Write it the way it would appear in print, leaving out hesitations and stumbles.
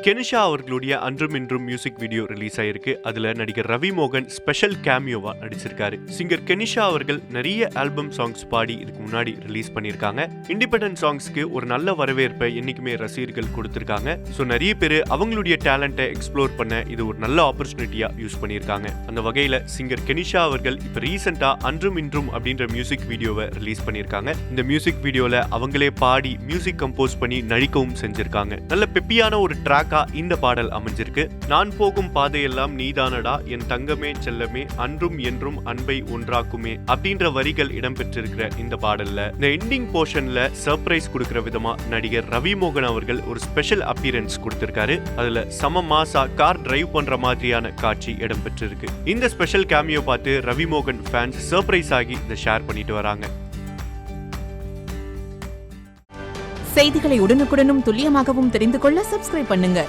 Kenisha அவர்களுடைய அன்றும் இன்றும் மியூசிக் வீடியோ ரிலீஸ் ஆயிருக்கு. அதுல நடிகர் ரவி மோகன் ஸ்பெஷல் கேமியோவா நடிச்சிருக்காரு. சிங்கர் கெனிஷா அவர்கள் நிறைய ஆல்பம் சாங்ஸ் பாடி இதுக்கு முன்னாடி ரிலீஸ் பண்ணிருக்காங்க. இண்டிபெண்டன்ட் சாங்ஸ்க்கு ஒரு நல்ல வரவேற்பை என்னைக்குமே ரசிகர்கள் கொடுத்திருக்காங்க. சோ நிறைய பேர் அவங்களுடைய டேலண்ட்டை எக்ஸ்ப்ளோர் பண்ண இது ஒரு நல்ல ஆப்பர்ச்சுனிட்டியா யூஸ் பண்ணிருக்காங்க. அந்த வகையில சிங்கர் கெனிஷா அவர்கள் இப்ப ரீசெண்டா அன்றும் இன்றும் அப்படின்ற மியூசிக் வீடியோவை ரிலீஸ் பண்ணிருக்காங்க. இந்த மியூசிக் வீடியோல அவங்களே பாடி மியூசிக் கம்போஸ் பண்ணி நடிக்கவும் செஞ்சிருக்காங்க. நல்ல பெப்பியான ஒரு ட்ராக் இந்த பாடல் அமைஞ்சிருக்கு. நான் போகும் பாதையெல்லாம் நீதானடா என் தங்கமே செல்லமே அன்றும் என்றும் அன்பை ஒன்றாக்குமே அப்படின்ற வரிகள் இடம்பெற்றிருக்கிற இந்த பாடல்ல இந்த எண்டிங் போர்ஷன்ல சர்ப்ரைஸ் கொடுக்கிற விதமா நடிகர் ரவி மோகன் அவர்கள் ஒரு ஸ்பெஷல் அப்பியரன்ஸ் கொடுத்திருக்காரு. அதுல சம மாசா கார் டிரைவ் பண்ற மாதிரியான காட்சி இடம்பெற்றிருக்கு. இந்த ஸ்பெஷல் கேமியோ பார்த்து ரவி மோகன் ஃபேன்ஸ் சர்ப்ரைஸ் ஆகி இதை ஷேர் பண்ணிட்டு வராங்க. செய்திகளை உடனுக்குடனும் துல்லியமாகவும் தெரிந்து கொள்ள சப்ஸ்கிரைப் பண்ணுங்க.